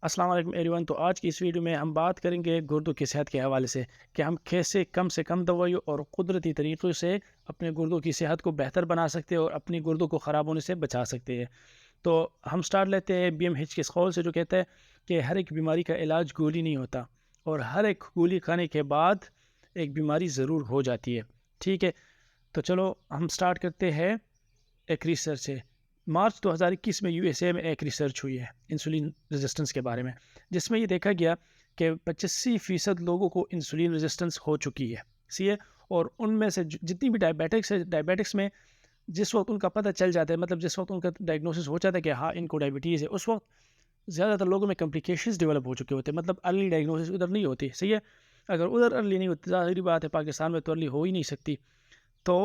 अस्सलाम वालेकुम एवरीवन। तो आज की इस वीडियो में हम बात करेंगे गुर्दों की सेहत के हवाले से हम कैसे कम से कम दवाइयों और कुदरती तरीक़ों से अपने गुर्दों की सेहत को बेहतर बना सकते हैं और अपनी गुर्दों को ख़राब होने से बचा सकते हैं। तो हम स्टार्ट लेते हैं BMH के कौल से, जो कहता है कि हर एक बीमारी का इलाज गोली नहीं होता और हर एक गोली खाने के बाद एक बीमारी ज़रूर हो जाती है। ठीक है, तो चलो हम स्टार्ट करते हैं एक रिसर्च है। मार्च 2021 में यूएसए में एक रिसर्च हुई है इंसुलिन रेजिस्टेंस के बारे में, जिसमें ये देखा गया कि 85% लोगों को इंसुलिन रेजिस्टेंस हो चुकी है। सी है, और उनमें से जितनी भी डायबिटिक्स है, डायबिटिक्स में जिस वक्त उनका पता चल जाता है, मतलब जिस वक्त उनका डायग्नोसिस हो जाता है कि हाँ इनको डायबिटीज़ है, उस वक्त ज़्यादातर लोगों में कॉम्प्लिकेशंस डेवलप हो चुके होते हैं। मतलब अर्ली डायग्नोसिस उधर नहीं होती। सही है, अगर उधर अर्ली नहीं होती, ज़ाहिर बात है पाकिस्तान में तो अर्ली हो ही नहीं सकती। तो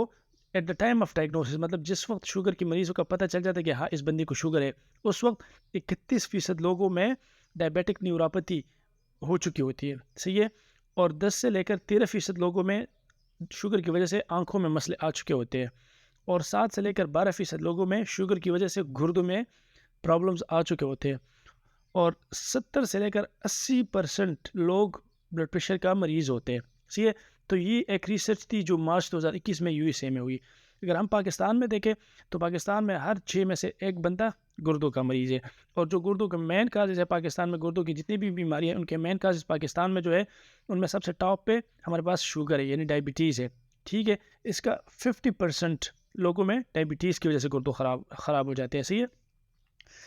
at the time of diagnosis, मतलब जिस वक्त शुगर की मरीज़ों का पता चल जाता है कि हाँ इस बंदे को शुगर है, उस वक्त 31% लोगों में डायबिटिक न्यूरोपैथी हो चुकी होती है। सही है, और 10 से लेकर 13% लोगों में शुगर की वजह से आंखों में मसले आ चुके होते हैं, और 7 से लेकर 12% लोगों में शुगर की वजह से गुर्दों में प्रॉब्लम्स आ चुके होते हैं, और 70 से लेकर 80% लोग ब्लड प्रेशर का मरीज़ होते हैं। सही है, तो ये एक रिसर्च थी जो मार्च 2021 में यूएसए में हुई। अगर हम पाकिस्तान में देखें तो पाकिस्तान में हर 6 में से एक बंदा गुर्दों का मरीज़ है, और जो गुर्दों के मेन काजेज़ है पाकिस्तान में, गुर्दों की जितनी भी बीमारी है उनके मेन काजेज़ पाकिस्तान में जो है, उनमें सबसे टॉप पे हमारे पास शुगर है, यानी डायबिटीज़ है। ठीक है, इसका 50% लोगों में डायबिटीज़ की वजह से गुर्दों ख़राब हो जाते हैं। सही है,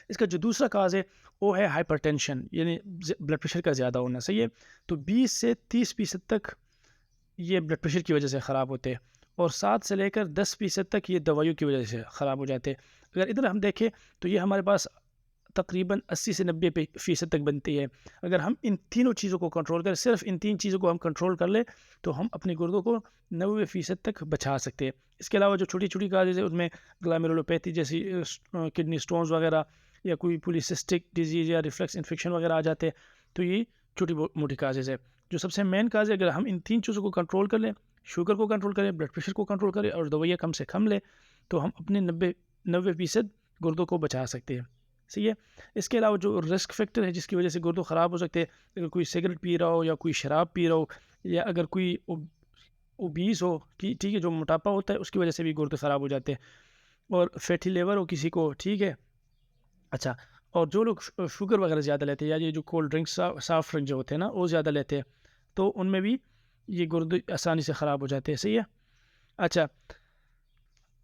इसका जो दूसरा काज है वो है हाइपरटेंशन, यानी ब्लड प्रेशर का ज़्यादा होना। सही है, तो 20 से 30% तक ये ब्लड प्रेशर की वजह से ख़राब होते हैं, और 7 से लेकर 10% तक ये दवाइयों की वजह से ख़राब हो जाते हैं। अगर इधर हम देखें तो ये हमारे पास तकरीबन 80 से 90% तक बनती है। अगर हम इन तीनों चीज़ों को कंट्रोल करें, सिर्फ इन 3 चीज़ों को हम कंट्रोल कर ले, तो हम अपनी गुर्दों को 90% तक बचा सकते हैं। इसके अलावा जो छोटी-छोटी काजेज़ है उसमें ग्लोमेरुलोपैथी जैसी किडनी स्टोन्स वगैरह, या कोई पॉलीसिस्टिक डिजीज़ या रिफ्लक्स इन्फेक्शन वगैरह आ जाते हैं, तो ये छोटी मोटी काजेज़ है। जो सबसे मेन काज है, अगर हम इन 3 चीज़ों को कंट्रोल कर लें, शुगर को कंट्रोल करें, ब्लड प्रेशर को कंट्रोल करें और दवाइयाँ कम से कम लें, तो हम अपने 90% गुर्दों को बचा सकते हैं। सही है, इसके अलावा जो रिस्क फैक्टर है जिसकी वजह से गुर्दे ख़राब हो सकते हैं, अगर कोई सिगरेट पी रहा हो या कोई शराब पी रहा हो, या अगर कोई ओबीस हो, ठीक है, जो मोटापा होता है उसकी वजह से भी गुर्दे ख़राब हो जाते हैं, और फैटी लिवर हो किसी को। ठीक है, अच्छा, और जो लोग शुगर वगैरह ज़्यादा लेते हैं, या ये जो कोल्ड ड्रिंक्स सॉफ्ट ड्रिंक जो होते हैं ना वो ज़्यादा लेते हैं, तो उनमें भी ये गुर्दे आसानी से ख़राब हो जाते हैं। सही है, अच्छा,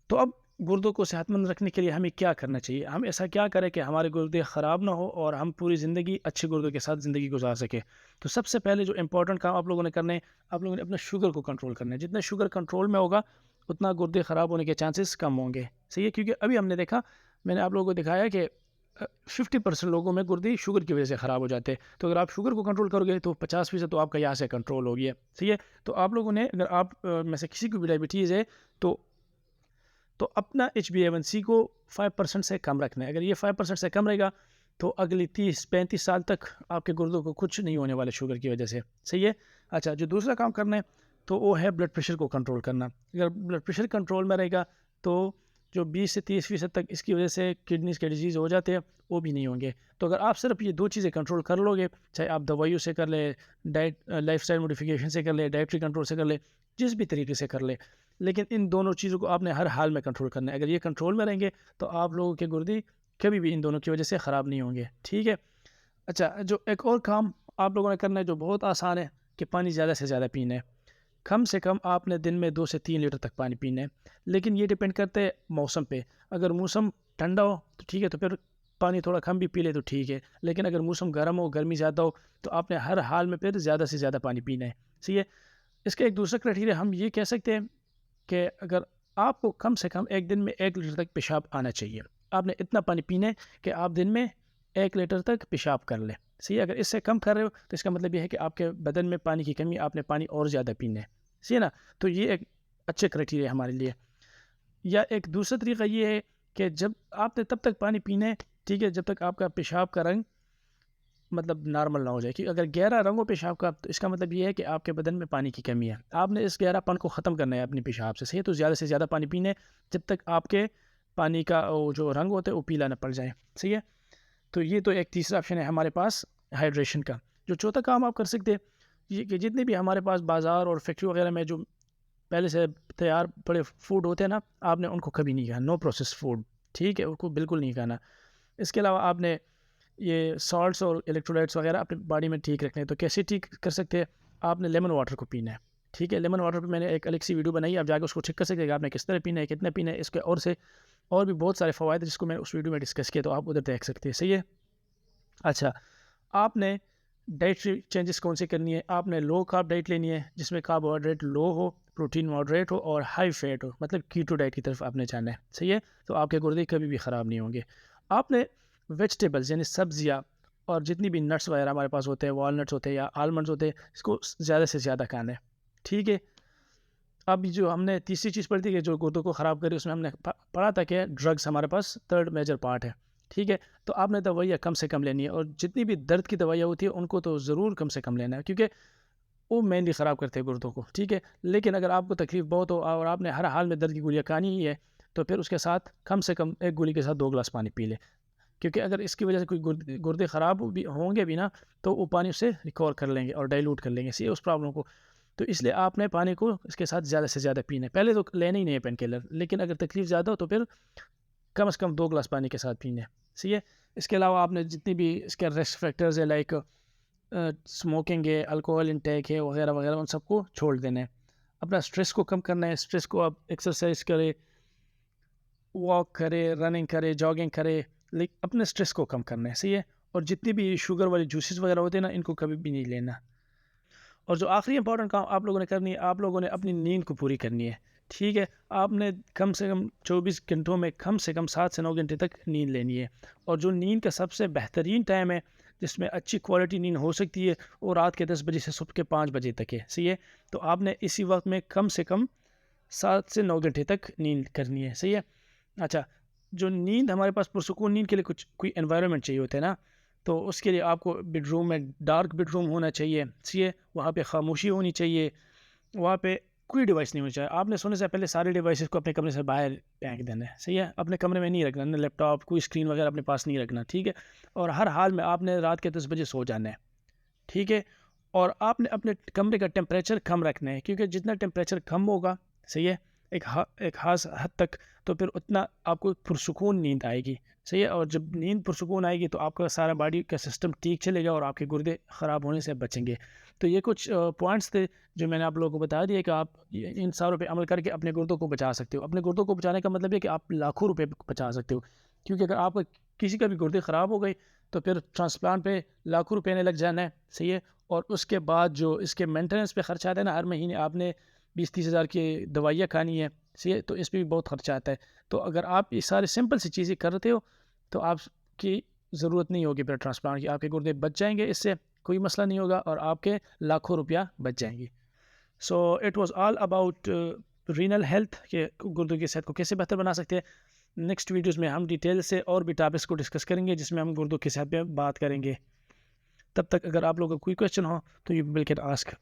तो अब गुर्दों को सेहतमंद रखने के लिए हमें क्या करना चाहिए? हम ऐसा क्या करें कि हमारे गुर्दे ख़राब ना हो और हम पूरी ज़िंदगी अच्छे गुर्दों के साथ ज़िंदगी गुजार सकें? तो सबसे पहले जो इम्पोर्टेंट काम आप लोगों ने करने हैं, आप लोगों ने अपना शुगर को कंट्रोल करना है। जितना शुगर कंट्रोल में होगा, उतना गुर्दे ख़राब होने के चांसेस कम होंगे। सही है, क्योंकि अभी हमने देखा, मैंने आप लोगों को दिखाया कि 50% लोगों में गुर्दे शुगर की वजह से ख़राब हो जाते हैं। तो अगर आप शुगर को कंट्रोल करोगे तो 50% तो आपका यहाँ से कंट्रोल हो गया। सही है, तो आप लोगों ने, अगर आप में से किसी को भी डायबिटीज़ है, तो अपना HbA1c को 5% से कम रखना है। अगर ये 5% से कम रहेगा, तो अगली 30-35 साल तक आपके गुर्दों को कुछ नहीं होने वाले शुगर की वजह से। सही है, अच्छा, जो दूसरा काम करना है तो वो है ब्लड प्रेशर को कंट्रोल करना। अगर ब्लड प्रेशर कंट्रोल में रहेगा, तो जो 20 से 30% तक इसकी वजह से किडनीज़ के डिजीज़ हो जाते हैं, वो भी नहीं होंगे। तो अगर आप सिर्फ ये 2 चीज़ें कंट्रोल कर लोगे, चाहे आप दवाइयों से कर लें, डाइट लाइफ़स्टाइल मॉडिफ़िकेशन से कर लें, डाइटरी कंट्रोल से कर लें, जिस भी तरीके से कर लें, लेकिन इन दोनों चीज़ों को आपने हर हाल में कंट्रोल करना है। अगर ये कंट्रोल में रहेंगे, तो आप लोगों के गुर्दे कभी भी इन दोनों की वजह से ख़राब नहीं होंगे। ठीक है, अच्छा, जो एक और काम आप लोगों ने करना है जो बहुत आसान है, कि पानी ज़्यादा से ज़्यादा पीना है। कम से कम आपने दिन में 2 से 3 लीटर तक पानी पीना है, लेकिन ये डिपेंड करता है मौसम पे। अगर मौसम ठंडा हो तो ठीक है, तो फिर पानी थोड़ा कम भी पी ले तो ठीक है, लेकिन अगर मौसम गर्म हो, गर्मी ज़्यादा हो, तो आपने हर हाल में फिर ज़्यादा से ज़्यादा पानी पीना है। सही है, इसका एक दूसरा क्राइटेरिया हम ये कह सकते हैं कि अगर आपको कम से कम एक दिन में 1 लीटर तक पेशाब आना चाहिए। आपने इतना पानी पीना है कि आप दिन में 1 लीटर तक पेशाब कर लें। सही है, अगर इससे कम कर रहे हो तो इसका मतलब ये है कि आपके बदन में पानी की कमी, आपने पानी और ज़्यादा पीना है। सही है ना? तो ये एक अच्छे क्राइटेरिया है हमारे लिए। या एक दूसरा तरीका ये है कि जब आपने तब तक पानी पीना है, ठीक है, जब तक आपका पेशाब का रंग मतलब नॉर्मल ना हो जाए, कि अगर गहरा रंग हो पेशाब का, तो इसका मतलब ये है कि आपके बदन में पानी की कमी है। आपने इस गहरापन को ख़त्म करना है अपने पेशाब से। सही है, तो ज़्यादा से ज़्यादा पानी पीना है, जब तक आपके पानी का वो जो रंग होता है वो पीला ना पड़ जाए। सही है, तो ये तो एक तीसरा ऑप्शन है हमारे पास हाइड्रेशन का। जो चौथा काम आप कर सकते हैं ये कि जितने भी हमारे पास बाज़ार और फैक्ट्री वगैरह में जो पहले से तैयार पड़े फूड होते हैं ना, आपने उनको कभी नहीं खाना, नो प्रोसेस फूड, ठीक है, उनको बिल्कुल नहीं खाना। इसके अलावा आपने ये सॉल्ट्स और इलेक्ट्रोलाइट्स वगैरह अपनी बॉडी में ठीक रखने हैं। तो कैसे ठीक कर सकते हैं? आपने लेमन वाटर को पीना है, ठीक है। लेमन वाटर पर मैंने एक अलग सी वीडियो बनाई है, आप जाकर उसको चेक कर सकते हैं कि आपने किस तरह पीना है, कितना पीना है। इसके और भी बहुत सारे फ़वाद जिसको मैं उस वीडियो में डिस्कस किया, तो आप उधर देख सकते हैं, सही है। अच्छा, आपने डाइटरी चेंजेस कौन सी करनी है? आपने लो कार्ब डाइट लेनी है जिसमें कार्बोहाइड्रेट लो हो, प्रोटीन मॉडरेट हो और हाई फैट हो, मतलब कीटो डाइट की तरफ आपने जाना है, सही है। तो आपके गुर्दे कभी भी ख़राब नहीं होंगे। आपने वेजिटेबल्स यानी सब्जियाँ और जितनी भी नट्स वगैरह हमारे पास होते हैं, वॉलनट्स होते हैं या आलमंड्स होते हैं, इसको ज़्यादा से ज़्यादा खाना है, ठीक है। अब जो हमने तीसरी चीज़ पढ़ी थी कि जो गुर्दों को ख़राब करे, उसमें हमने पढ़ा था कि ड्रग्स हमारे पास थर्ड मेजर पार्ट है, ठीक है। तो आपने दवाइयाँ कम से कम लेनी है और जितनी भी दर्द की दवाइयाँ होती है उनको तो ज़रूर कम से कम लेना है, क्योंकि वो मेनली ख़राब करते हैं गुर्दों को, ठीक है। लेकिन अगर आपको तकलीफ़ बहुत हो और आपने हर हाल में दर्द की गोलियाँ खानी ही है, तो फिर उसके साथ कम से कम एक गोली के साथ 2 गिलास पानी पी लें, क्योंकि अगर इसकी वजह से कोई गुर्दे ख़राब भी होंगे भी ना, तो वो पानी उससे रिकवर कर लेंगे और डाइल्यूट कर लेंगे, सी उस प्रॉब्लम को। तो इसलिए आपने पानी को इसके साथ ज़्यादा से ज़्यादा पीना है। पहले तो लेना ही नहीं है पेन किलर, लेकिन अगर तकलीफ़ ज़्यादा हो तो फिर कम से कम 2 गिलास पानी के साथ पीना है, सही है। इसके अलावा आपने जितनी भी इसके रिस्क फैक्टर्स है, लाइक स्मोकिंग है, अल्कोहल इंटेक है वगैरह वगैरह, उन सबको छोड़ देना है। अपना स्ट्रेस को कम करना है, स्ट्रेस को आप एक्सरसाइज करें, वॉक करे, रनिंग करे, जॉगिंग करे, लेकिन अपने स्ट्रेस को कम करना है, सही है। और जितनी भी शुगर वाली जूसेस वगैरह होते हैं ना, इनको कभी भी नहीं लेना। और जो आखिरी इंपॉर्टेंट काम आप लोगों ने करनी है, आप लोगों ने अपनी नींद को पूरी करनी है, ठीक है। आपने कम से कम 24 घंटों में कम से कम 7 से 9 घंटे तक नींद लेनी है। और जो नींद का सबसे बेहतरीन टाइम है जिसमें अच्छी क्वालिटी नींद हो सकती है, वो रात के 10 बजे से सुबह के 5 बजे तक है, सही है। तो आपने इसी वक्त में कम से कम 7 से 9 घंटे तक नींद करनी है, सही है। अच्छा, जो नींद हमारे पास पुरसुकून नींद के लिए कुछ कोई एनवायरनमेंट चाहिए होता है ना, तो उसके लिए आपको बेडरूम में डार्क बेडरूम होना चाहिए, सही है। वहाँ पे खामोशी होनी चाहिए, वहाँ पे कोई डिवाइस नहीं होना चाहिए। आपने सोने से पहले सारे डिवाइसेस को अपने कमरे से बाहर फेंक देना है, सही है। अपने कमरे में नहीं रखना, ना लैपटॉप, कोई स्क्रीन वगैरह अपने पास नहीं रखना, ठीक है। और हर हाल में आपने रात के 10 बजे सो जाना है, ठीक है। और आपने अपने कमरे का टेम्परेचर कम रखना है, क्योंकि जितना टेम्परेचर कम होगा, सही है, एक ख़ास हद तक, तो फिर उतना आपको पुरसुकून नींद आएगी, सही है। और जब नींद पुरसुकून आएगी तो आपका सारा बॉडी का सिस्टम ठीक चलेगा और आपके गुर्दे ख़राब होने से बचेंगे। तो ये कुछ पॉइंट्स थे जो मैंने आप लोगों को बता दिए कि आप इन सारों पे अमल करके अपने गुर्दों को बचा सकते हो। अपने गुर्दों को बचाने का मतलब ये कि आप लाखों रुपए बचा सकते हो, क्योंकि अगर आपका किसी का भी गुर्दे ख़राब हो गए तो फिर ट्रांसप्लांट पे लाखों रुपये ने लग जाना है, सही है। और उसके बाद जो इसके मेंटेनेंस पे खर्चा आता है ना, हर महीने आपने 20-30 हज़ार की दवाइयाँ खानी है, सही है, तो इस पर भी बहुत खर्चा आता है। तो अगर आप ये सारे सिंपल सी चीज़ें करते हो तो आपकी ज़रूरत नहीं होगी फिर ट्रांसप्लांट की, आपके गुर्दे बच जाएंगे, इससे कोई मसला नहीं होगा और आपके लाखों रुपया बच जाएंगी। So it was all about renal health के गुर्दों की सेहत को कैसे बेहतर बना सकते हैं। नेक्स्ट वीडियोज़ में हम डिटेल से और भी टॉपिक्स को डिस्कस करेंगे जिसमें हम गुर्दों की सेहत पे बात करेंगे। तब तक अगर आप लोगों को कोई क्वेश्चन हो तो यू विल कैन आस्क।